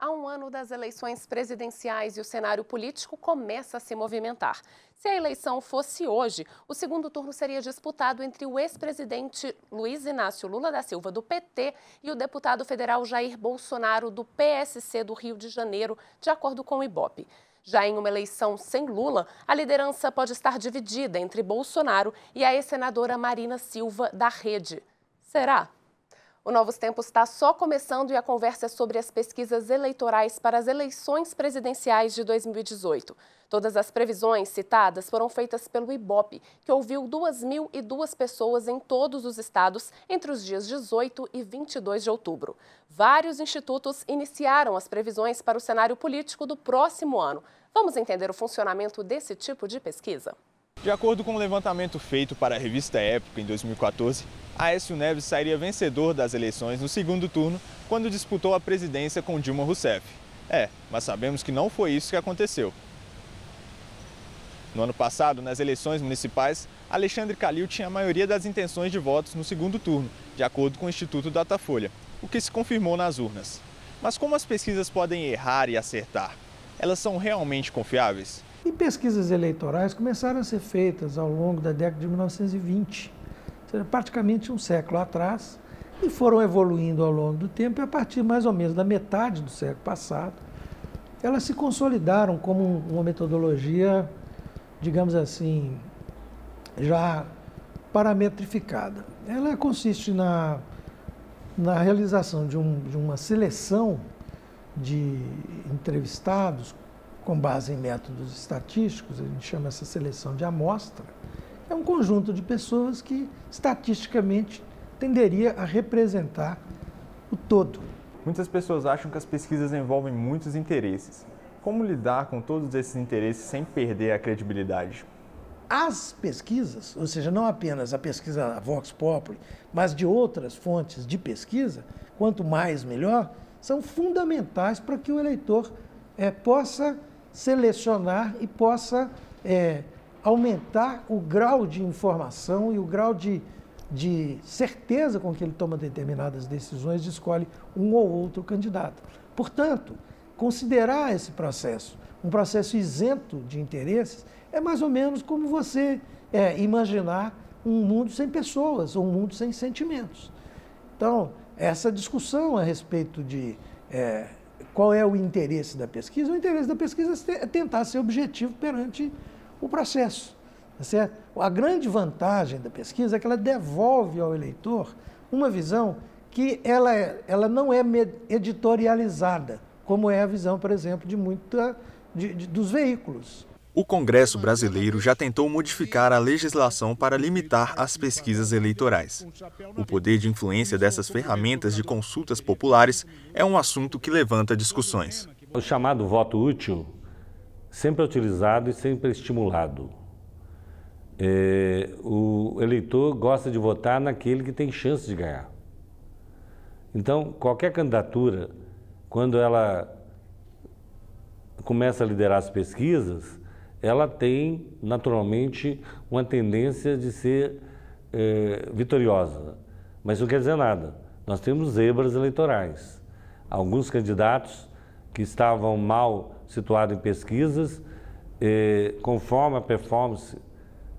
Há um ano das eleições presidenciais e o cenário político começa a se movimentar. Se a eleição fosse hoje, o segundo turno seria disputado entre o ex-presidente Luiz Inácio Lula da Silva, do PT, e o deputado federal Jair Bolsonaro, do PSC do Rio de Janeiro, de acordo com o Ibope. Já em uma eleição sem Lula, a liderança pode estar dividida entre Bolsonaro e a ex-senadora Marina Silva, da Rede. Será? O Novos Tempos está só começando e a conversa é sobre as pesquisas eleitorais para as eleições presidenciais de 2018. Todas as previsões citadas foram feitas pelo Ibope, que ouviu 2.002 pessoas em todos os estados entre os dias 18 e 22 de outubro. Vários institutos iniciaram as previsões para o cenário político do próximo ano. Vamos entender o funcionamento desse tipo de pesquisa? De acordo com um levantamento feito para a revista Época em 2014, Aécio Neves sairia vencedor das eleições no segundo turno quando disputou a presidência com Dilma Rousseff. Mas sabemos que não foi isso que aconteceu. No ano passado, nas eleições municipais, Alexandre Calil tinha a maioria das intenções de votos no segundo turno, de acordo com o Instituto Datafolha, o que se confirmou nas urnas. Mas como as pesquisas podem errar e acertar? Elas são realmente confiáveis? E pesquisas eleitorais começaram a ser feitas ao longo da década de 1920, ou seja, praticamente um século atrás, e foram evoluindo ao longo do tempo, e a partir mais ou menos da metade do século passado, elas se consolidaram como uma metodologia, digamos assim, já parametrificada. Ela consiste na realização de uma seleção de entrevistados com base em métodos estatísticos, a gente chama essa seleção de amostra. É um conjunto de pessoas que, estatisticamente, tenderia a representar o todo. Muitas pessoas acham que as pesquisas envolvem muitos interesses. Como lidar com todos esses interesses sem perder a credibilidade? As pesquisas, ou seja, não apenas a pesquisa Vox Populi, mas de outras fontes de pesquisa, quanto mais melhor, são fundamentais para que o eleitor possa selecionar e possa aumentar o grau de informação e o grau de certeza com que ele toma determinadas decisões e escolhe um ou outro candidato. Portanto, considerar esse processo um processo isento de interesses é mais ou menos como você imaginar um mundo sem pessoas ou um mundo sem sentimentos. Então, essa discussão a respeito de qual é o interesse da pesquisa? O interesse da pesquisa é tentar ser objetivo perante o processo, tá certo? A grande vantagem da pesquisa é que ela devolve ao eleitor uma visão que ela não é editorializada, como é a visão, por exemplo, dos veículos. O Congresso brasileiro já tentou modificar a legislação para limitar as pesquisas eleitorais. O poder de influência dessas ferramentas de consultas populares é um assunto que levanta discussões. O chamado voto útil sempre é utilizado e sempre é estimulado. O eleitor gosta de votar naquele que tem chance de ganhar. Então, qualquer candidatura, quando ela começa a liderar as pesquisas, ela tem, naturalmente, uma tendência de ser vitoriosa. Mas isso não quer dizer nada. Nós temos zebras eleitorais. Alguns candidatos que estavam mal situados em pesquisas, conforme a performance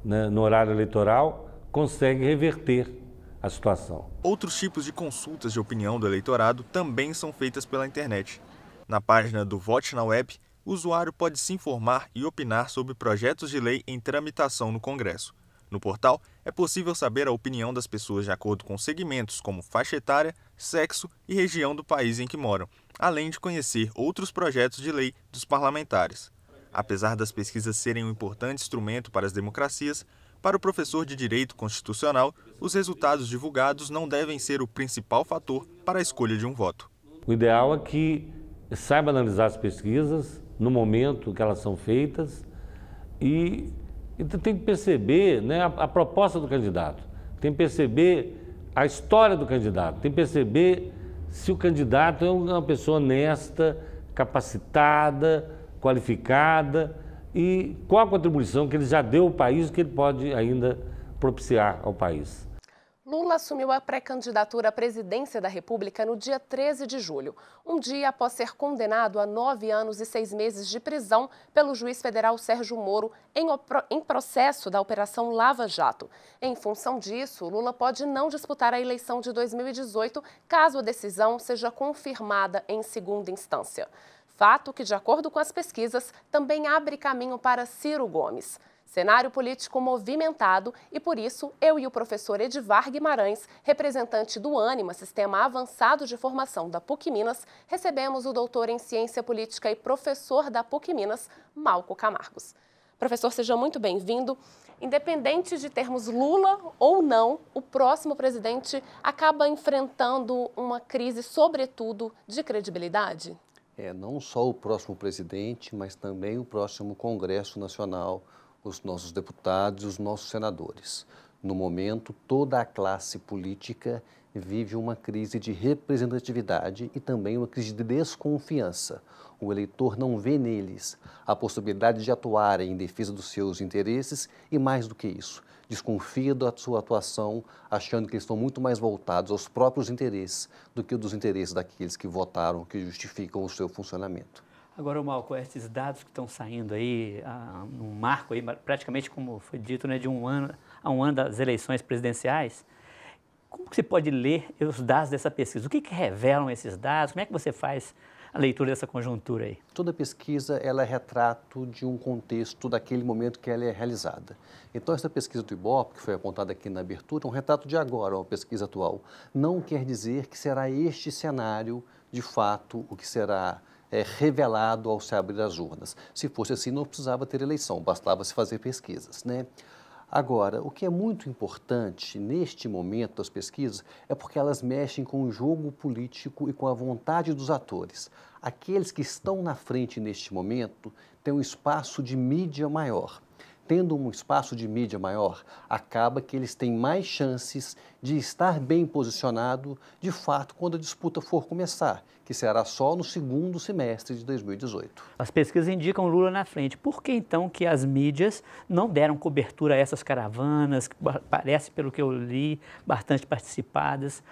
no horário eleitoral, conseguem reverter a situação. Outros tipos de consultas de opinião do eleitorado também são feitas pela internet. Na página do Vote na Web, o usuário pode se informar e opinar sobre projetos de lei em tramitação no Congresso. No portal, é possível saber a opinião das pessoas de acordo com segmentos como faixa etária, sexo e região do país em que moram, além de conhecer outros projetos de lei dos parlamentares. Apesar das pesquisas serem um importante instrumento para as democracias, para o professor de Direito Constitucional, os resultados divulgados não devem ser o principal fator para a escolha de um voto. O ideal é que saiba analisar as pesquisas no momento que elas são feitas e tem que perceber, né, a proposta do candidato, tem que perceber a história do candidato, tem que perceber se o candidato é uma pessoa honesta, capacitada, qualificada e qual a contribuição que ele já deu ao país, que ele pode ainda propiciar ao país. Lula assumiu a pré-candidatura à presidência da República no dia 13 de julho, um dia após ser condenado a 9 anos e 6 meses de prisão pelo juiz federal Sérgio Moro em processo da Operação Lava Jato. Em função disso, Lula pode não disputar a eleição de 2018, caso a decisão seja confirmada em segunda instância. Fato que, de acordo com as pesquisas, também abre caminho para Ciro Gomes. Cenário político movimentado e, por isso, eu e o professor Edivar Guimarães, representante do Ânima, Sistema Avançado de Formação da PUC-Minas, recebemos o doutor em Ciência Política e professor da PUC-Minas, Malco Camargos. Professor, seja muito bem-vindo. Independente de termos Lula ou não, o próximo presidente acaba enfrentando uma crise, sobretudo, de credibilidade? Não só o próximo presidente, mas também o próximo Congresso Nacional, os nossos deputados e os nossos senadores. No momento, toda a classe política vive uma crise de representatividade e também uma crise de desconfiança. O eleitor não vê neles a possibilidade de atuarem em defesa dos seus interesses e, mais do que isso, desconfia da sua atuação, achando que eles estão muito mais voltados aos próprios interesses do que dos interesses daqueles que votaram, que justificam o seu funcionamento. Agora, Malco, esses dados que estão saindo aí, num marco aí, praticamente como foi dito, né, de um ano das eleições presidenciais, como que você pode ler os dados dessa pesquisa? O que revelam esses dados? Como é que você faz a leitura dessa conjuntura aí? Toda pesquisa ela é retrato de um contexto daquele momento que ela é realizada. Então, essa pesquisa do Ibope, que foi apontada aqui na abertura, é um retrato de agora, uma pesquisa atual. Não quer dizer que será este cenário, de fato, o que será revelado ao se abrir as urnas. Se fosse assim, não precisava ter eleição, bastava se fazer pesquisas, né? Agora, o que é muito importante neste momento das pesquisas é porque elas mexem com o jogo político e com a vontade dos atores. Aqueles que estão na frente neste momento têm um espaço de mídia maior. Tendo um espaço de mídia maior, acaba que eles têm mais chances de estar bem posicionado, de fato, quando a disputa for começar, que será só no segundo semestre de 2018. As pesquisas indicam Lula na frente. Por que, então, que as mídias não deram cobertura a essas caravanas, que parece, pelo que eu li, bastante participadas?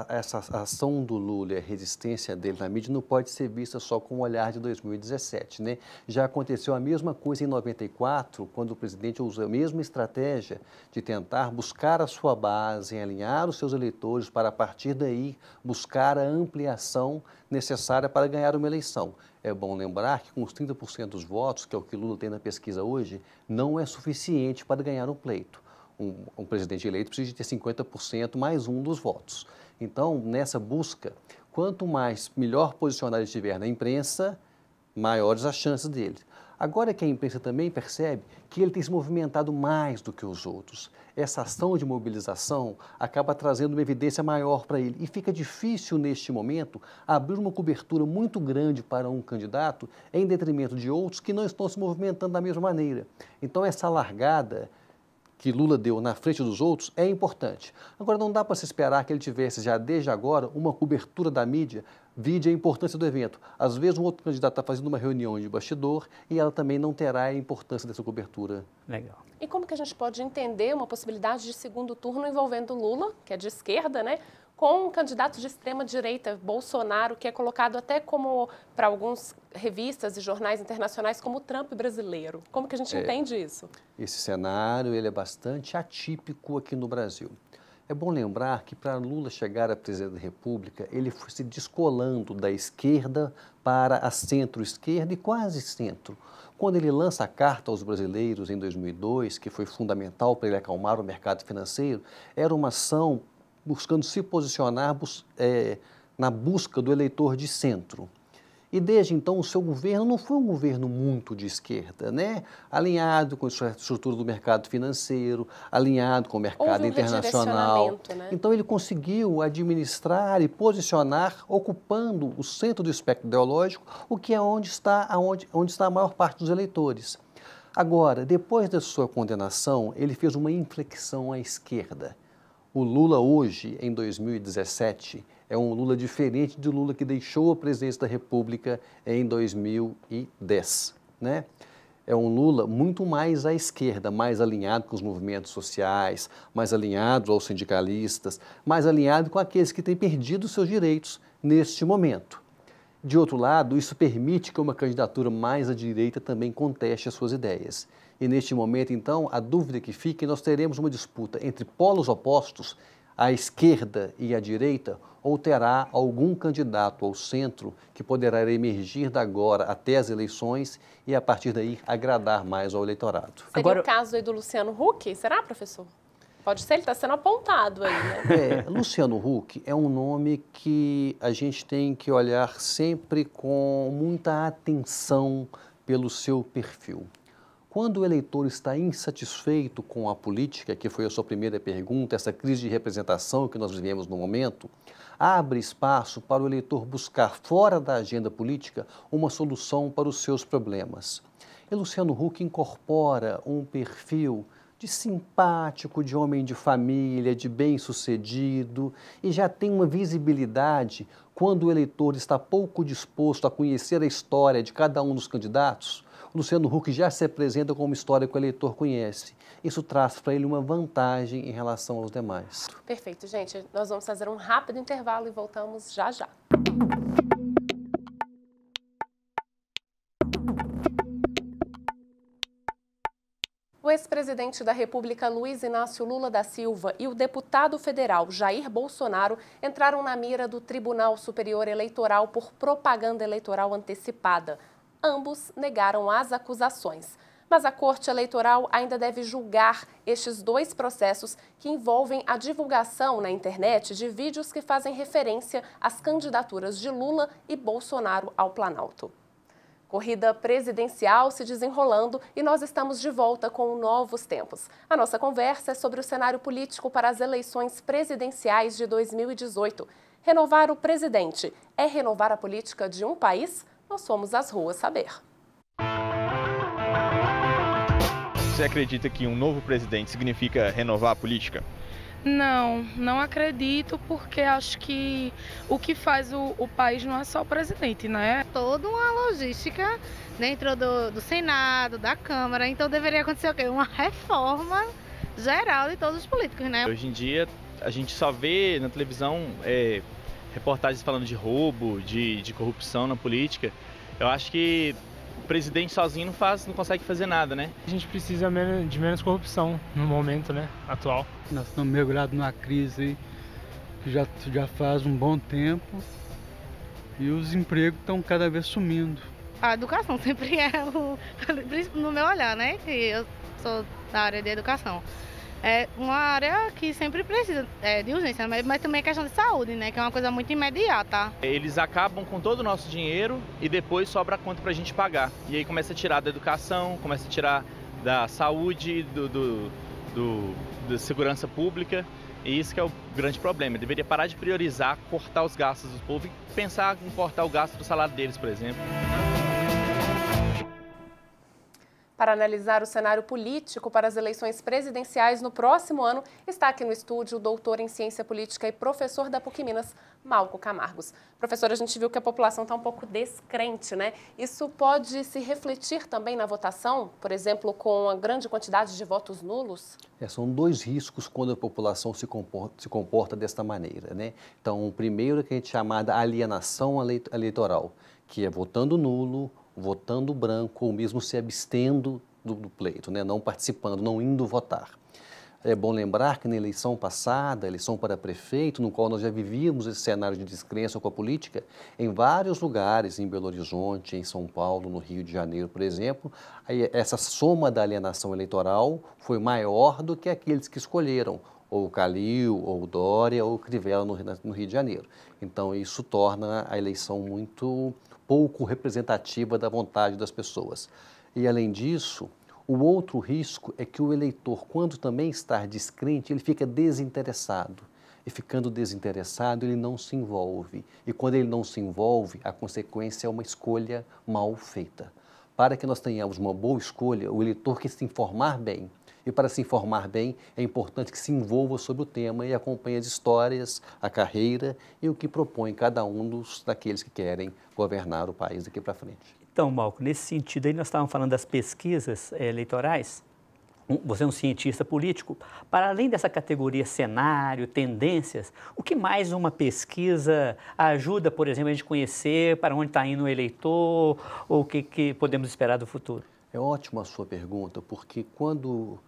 Essa ação do Lula e a resistência dele na mídia não pode ser vista só com o olhar de 2017, né? Já aconteceu a mesma coisa em 94, quando o presidente usou a mesma estratégia de tentar buscar a sua base, alinhar os seus eleitores para, a partir daí, buscar a ampliação necessária para ganhar uma eleição. É bom lembrar que com os 30% dos votos, que é o que Lula tem na pesquisa hoje, não é suficiente para ganhar um pleito. Um presidente eleito precisa de ter 50% mais um dos votos. Então, nessa busca, quanto mais melhor posicionado ele estiver na imprensa, maiores as chances dele. Agora que a imprensa também percebe que ele tem se movimentado mais do que os outros, essa ação de mobilização acaba trazendo uma evidência maior para ele. E fica difícil, neste momento, abrir uma cobertura muito grande para um candidato em detrimento de outros que não estão se movimentando da mesma maneira. Então, essa largada que Lula deu na frente dos outros é importante. Agora, não dá para se esperar que ele tivesse já desde agora uma cobertura da mídia, vide a importância do evento. Às vezes, um outro candidato está fazendo uma reunião de bastidor e ela também não terá a importância dessa cobertura. Legal. E como que a gente pode entender uma possibilidade de segundo turno envolvendo Lula, que é de esquerda, né? Com um candidato de extrema-direita, Bolsonaro, que é colocado até como, para algumas revistas e jornais internacionais, como o Trump brasileiro. Como que a gente entende isso? Esse cenário ele é bastante atípico aqui no Brasil. É bom lembrar que para Lula chegar à presidência da República, ele foi se descolando da esquerda para a centro-esquerda e quase centro. Quando ele lança a carta aos brasileiros em 2002, que foi fundamental para ele acalmar o mercado financeiro, era uma ação buscando se posicionar na busca do eleitor de centro. E desde então o seu governo não foi um governo muito de esquerda, né? Alinhado com a estrutura do mercado financeiro, alinhado com o mercado internacional. Né? Então ele conseguiu administrar e posicionar, ocupando o centro do espectro ideológico, o que é onde está a maior parte dos eleitores. Agora, depois da sua condenação, ele fez uma inflexão à esquerda. O Lula hoje, em 2017, é um Lula diferente do Lula que deixou a presidência da República em 2010, né? é um Lula muito mais à esquerda, mais alinhado com os movimentos sociais, mais alinhado aos sindicalistas, mais alinhado com aqueles que têm perdido seus direitos neste momento. De outro lado, isso permite que uma candidatura mais à direita também conteste as suas ideias. E neste momento, então, a dúvida que fica é que nós teremos uma disputa entre polos opostos, à esquerda e à direita, ou terá algum candidato ao centro que poderá emergir da agora até as eleições e, a partir daí, agradar mais ao eleitorado. Seria agora o caso aí do Luciano Huck? Será, professor? Pode ser, ele está sendo apontado aí, né? Luciano Huck é um nome que a gente tem que olhar sempre com muita atenção pelo seu perfil. Quando o eleitor está insatisfeito com a política, que foi a sua primeira pergunta, essa crise de representação que nós vivemos no momento, abre espaço para o eleitor buscar fora da agenda política uma solução para os seus problemas. E Luciano Huck incorpora um perfil de simpático, de homem de família, de bem-sucedido, e já tem uma visibilidade quando o eleitor está pouco disposto a conhecer a história de cada um dos candidatos. O Luciano Huck já se apresenta como uma história que o eleitor conhece. Isso traz para ele uma vantagem em relação aos demais. Perfeito, gente. Nós vamos fazer um rápido intervalo e voltamos já já. O ex-presidente da República, Luiz Inácio Lula da Silva, e o deputado federal Jair Bolsonaro entraram na mira do Tribunal Superior Eleitoral por propaganda eleitoral antecipada. Ambos negaram as acusações. Mas a Corte Eleitoral ainda deve julgar estes dois processos que envolvem a divulgação na internet de vídeos que fazem referência às candidaturas de Lula e Bolsonaro ao Planalto. Corrida presidencial se desenrolando e nós estamos de volta com novos tempos. A nossa conversa é sobre o cenário político para as eleições presidenciais de 2018. Renovar o presidente é renovar a política de um país? Nós fomos às ruas saber. Você acredita que um novo presidente significa renovar a política? Não, não acredito, porque acho que o que faz o país não é só o presidente, né? Toda uma logística dentro do Senado, da Câmara, então deveria acontecer o quê? Uma reforma geral de todos os políticos, né? Hoje em dia a gente só vê na televisão reportagens falando de roubo, de corrupção na política. Eu acho que o presidente sozinho não consegue fazer nada, né? A gente precisa de menos corrupção no momento, né, atual. Nós estamos mergulhados numa crise que já faz um bom tempo e os empregos estão cada vez sumindo. A educação sempre é no meu olhar, né, que eu sou da área de educação. É uma área que sempre precisa de urgência, mas também é questão de saúde, né? Que é uma coisa muito imediata. Eles acabam com todo o nosso dinheiro e depois sobra a conta para a gente pagar. E aí começa a tirar da educação, começa a tirar da saúde, da segurança pública. E isso que é o grande problema. Eu deveria parar de priorizar, cortar os gastos do povo e pensar em cortar o gasto do salário deles, por exemplo. Para analisar o cenário político para as eleições presidenciais no próximo ano, está aqui no estúdio o doutor em Ciência Política e professor da PUC-Minas, Malco Camargos. Professor, a gente viu que a população está um pouco descrente, né? Isso pode se refletir também na votação, por exemplo, com a grande quantidade de votos nulos? São dois riscos quando a população se comporta desta maneira, né? Então, o primeiro é que a gente chama de alienação eleitoral, que é votando nulo, votando branco ou mesmo se abstendo do pleito, né? Não participando, não indo votar. É bom lembrar que na eleição passada, a eleição para prefeito, no qual nós já vivíamos esse cenário de descrença com a política, em vários lugares, em Belo Horizonte, em São Paulo, no Rio de Janeiro, por exemplo, essa soma da alienação eleitoral foi maior do que aqueles que escolheram ou o Calil, ou o Dória, ou o Crivella no Rio de Janeiro. Então, isso torna a eleição muito pouco representativa da vontade das pessoas. E, além disso, o outro risco é que o eleitor, quando também está descrente, ele fica desinteressado. E ficando desinteressado, ele não se envolve. E quando ele não se envolve, a consequência é uma escolha mal feita. Para que nós tenhamos uma boa escolha, o eleitor quer se informar bem. E para se informar bem, é importante que se envolva sobre o tema e acompanhe as histórias, a carreira e o que propõe cada um daqueles que querem governar o país daqui para frente. Então, Malco, nesse sentido aí nós estávamos falando das pesquisas eleitorais. Você é um cientista político. Para além dessa categoria cenário, tendências, o que mais uma pesquisa ajuda, por exemplo, a gente conhecer para onde está indo o eleitor ou o que podemos esperar do futuro? É ótima a sua pergunta, porque quando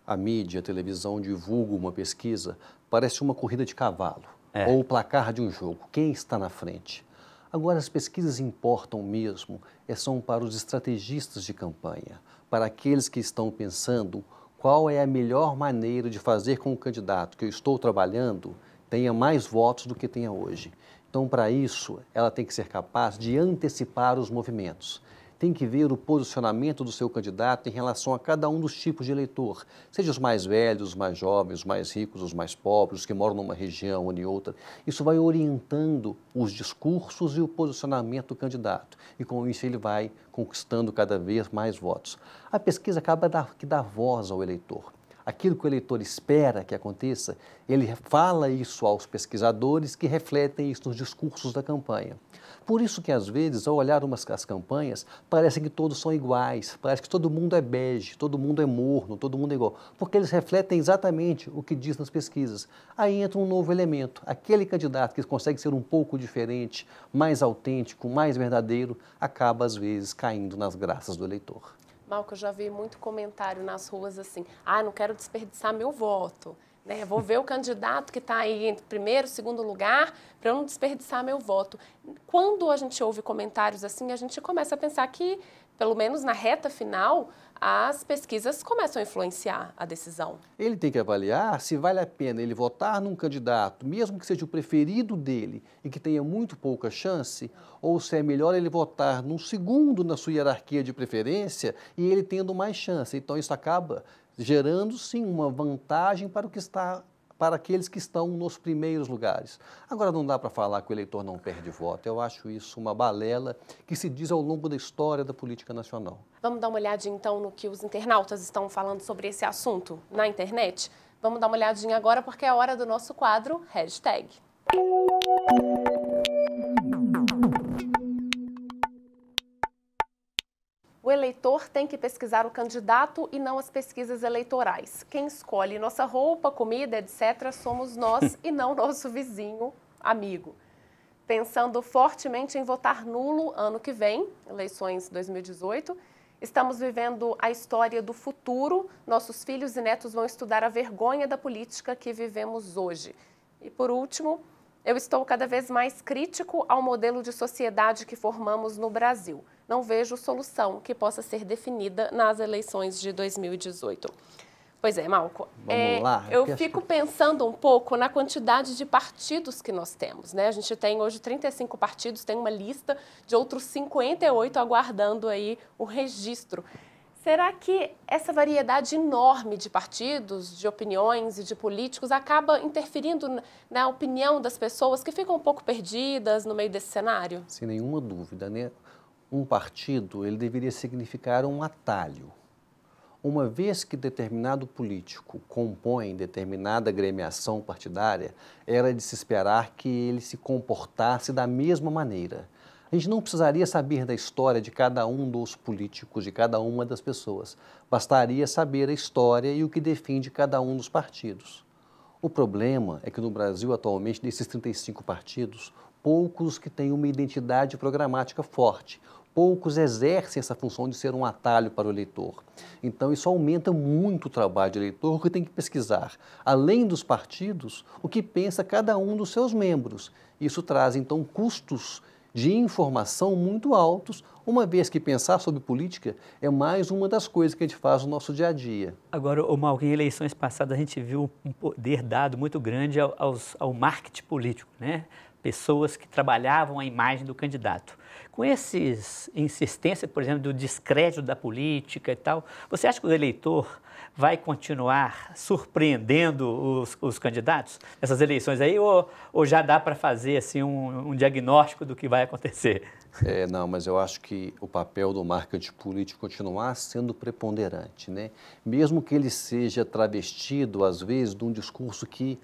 a mídia, a televisão divulga uma pesquisa, parece uma corrida de cavalo ou o placar de um jogo. Quem está na frente? Agora, as pesquisas importam mesmo, são para os estrategistas de campanha, para aqueles que estão pensando qual é a melhor maneira de fazer com que o candidato que eu estou trabalhando tenha mais votos do que tenha hoje. Então, para isso, ela tem que ser capaz de antecipar os movimentos. Tem que ver o posicionamento do seu candidato em relação a cada um dos tipos de eleitor, seja os mais velhos, os mais jovens, os mais ricos, os mais pobres, os que moram numa região ou em outra. Isso vai orientando os discursos e o posicionamento do candidato, e com isso ele vai conquistando cada vez mais votos. A pesquisa acaba que dá voz ao eleitor. Aquilo que o eleitor espera que aconteça, ele fala isso aos pesquisadores que refletem isso nos discursos da campanha. Por isso que, às vezes, ao olhar as campanhas, parece que todos são iguais, parece que todo mundo é bege, todo mundo é morno, todo mundo é igual, porque eles refletem exatamente o que diz nas pesquisas. Aí entra um novo elemento, aquele candidato que consegue ser um pouco diferente, mais autêntico, mais verdadeiro, acaba, às vezes, caindo nas graças do eleitor. Malco, eu já vi muito comentário nas ruas assim, não quero desperdiçar meu voto. Vou ver o candidato que está aí entre primeiro e segundo lugar para eu não desperdiçar meu voto. Quando a gente ouve comentários assim, a gente começa a pensar que, pelo menos na reta final, as pesquisas começam a influenciar a decisão. Ele tem que avaliar se vale a pena ele votar num candidato, mesmo que seja o preferido dele e que tenha muito pouca chance, ou se é melhor ele votar num segundo na sua hierarquia de preferência e ele tendo mais chance. Então isso acaba gerando, sim, uma vantagem para aqueles que estão nos primeiros lugares. Agora, não dá para falar que o eleitor não perde voto. Eu acho isso uma balela que se diz ao longo da história da política nacional. Vamos dar uma olhadinha, então, no que os internautas estão falando sobre esse assunto na internet? Vamos dar uma olhadinha agora, porque é a hora do nosso quadro Hashtag. O eleitor tem que pesquisar o candidato e não as pesquisas eleitorais. Quem escolhe nossa roupa, comida, etc., somos nós e não nosso vizinho, amigo. Pensando fortemente em votar nulo ano que vem, eleições 2018, estamos vivendo a história do futuro. Nossos filhos e netos vão estudar a vergonha da política que vivemos hoje. E, por último, eu estou cada vez mais crítico ao modelo de sociedade que formamos no Brasil. Não vejo solução que possa ser definida nas eleições de 2018. Pois é, Malco. Vamos lá. Eu fico pensando um pouco na quantidade de partidos que nós temos, né? A gente tem hoje 35 partidos, tem uma lista de outros 58 aguardando aí o registro. Será que essa variedade enorme de partidos, de opiniões e de políticos acaba interferindo na opinião das pessoas que ficam um pouco perdidas no meio desse cenário? Sem nenhuma dúvida, né? Um partido, ele deveria significar um atalho. Uma vez que determinado político compõe determinada agremiação partidária, era de se esperar que ele se comportasse da mesma maneira. A gente não precisaria saber da história de cada um dos políticos, de cada uma das pessoas. Bastaria saber a história e o que defende cada um dos partidos. O problema é que no Brasil, atualmente, desses 35 partidos, poucos que têm uma identidade programática forte, poucos exercem essa função de ser um atalho para o eleitor. Então, isso aumenta muito o trabalho do eleitor, que tem que pesquisar, além dos partidos, o que pensa cada um dos seus membros. Isso traz, então, custos de informação muito altos, uma vez que pensar sobre política é mais uma das coisas que a gente faz no nosso dia a dia. Agora, Malco, em eleições passadas a gente viu um poder dado muito grande ao marketing político, né? Pessoas que trabalhavam a imagem do candidato. Com essas insistências, por exemplo, do descrédito da política e tal, você acha que o eleitor vai continuar surpreendendo os candidatos nessas eleições aí, ou já dá para fazer assim, um diagnóstico do que vai acontecer? Não, mas eu acho que o papel do marketing político continuar sendo preponderante, né? Mesmo que ele seja travestido, às vezes, de um discurso que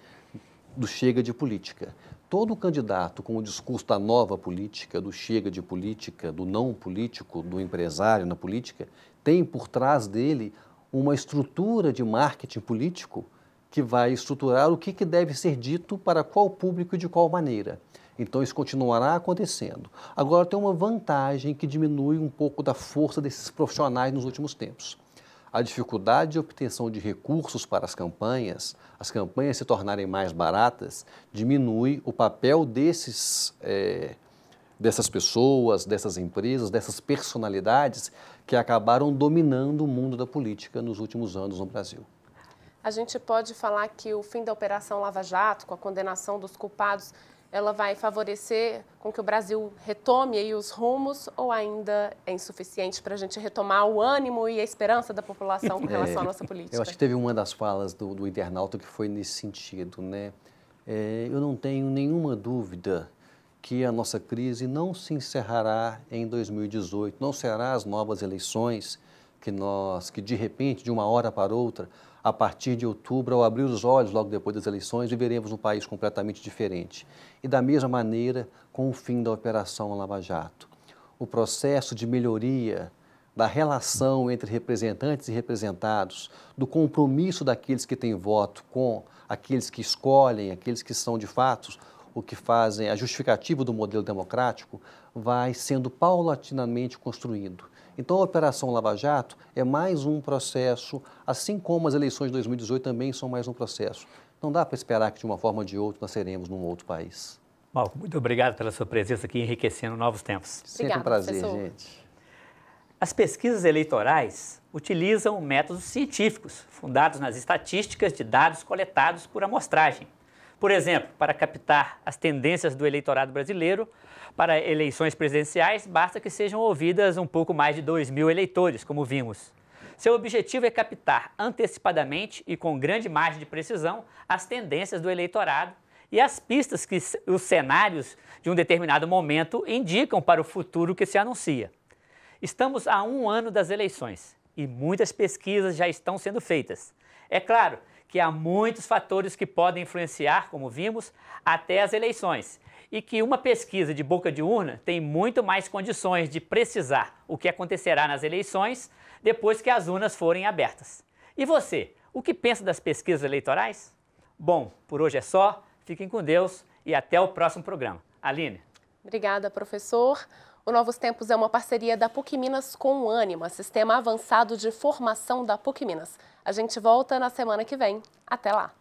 do chega de política. Todo candidato com o discurso da nova política, do chega de política, do não político, do empresário na política, tem por trás dele uma estrutura de marketing político que vai estruturar o que deve ser dito para qual público e de qual maneira. Então isso continuará acontecendo. Agora tem uma vantagem que diminui um pouco da força desses profissionais nos últimos tempos. A dificuldade de obtenção de recursos para as campanhas se tornarem mais baratas, diminui o papel dessas pessoas, dessas empresas, dessas personalidades que acabaram dominando o mundo da política nos últimos anos no Brasil. A gente pode falar que o fim da Operação Lava Jato, com a condenação dos culpados, ela vai favorecer com que o Brasil retome aí os rumos ou ainda é insuficiente para a gente retomar o ânimo e a esperança da população com relação à nossa política? Eu acho que teve uma das falas do internauta que foi nesse sentido, né? Eu não tenho nenhuma dúvida que a nossa crise não se encerrará em 2018, não será as novas eleições que de repente, de uma hora para outra, a partir de outubro, ao abrir os olhos logo depois das eleições, viveremos um país completamente diferente. E da mesma maneira, com o fim da Operação Lava Jato. O processo de melhoria da relação entre representantes e representados, do compromisso daqueles que têm voto com aqueles que escolhem, aqueles que são de fato o que fazem a justificativa do modelo democrático, vai sendo paulatinamente construído. Então, a Operação Lava Jato é mais um processo, assim como as eleições de 2018 também são mais um processo. Não dá para esperar que, de uma forma ou de outra, nós seremos num outro país. Malco, muito obrigado pela sua presença aqui, enriquecendo novos tempos. Sempre um prazer, gente. As pesquisas eleitorais utilizam métodos científicos, fundados nas estatísticas de dados coletados por amostragem. Por exemplo, para captar as tendências do eleitorado brasileiro, para eleições presidenciais, basta que sejam ouvidas um pouco mais de 2.000 eleitores, como vimos. Seu objetivo é captar antecipadamente e com grande margem de precisão as tendências do eleitorado e as pistas que os cenários de um determinado momento indicam para o futuro que se anuncia. Estamos a 1 ano das eleições e muitas pesquisas já estão sendo feitas. É claro que há muitos fatores que podem influenciar, como vimos, até as eleições, e que uma pesquisa de boca de urna tem muito mais condições de precisar o que acontecerá nas eleições depois que as urnas forem abertas. E você, o que pensa das pesquisas eleitorais? Bom, por hoje é só, fiquem com Deus e até o próximo programa. Aline. Obrigada, professor. O Novos Tempos é uma parceria da PUC Minas com o Ânima, Sistema Avançado de Formação da PUC Minas. A gente volta na semana que vem. Até lá!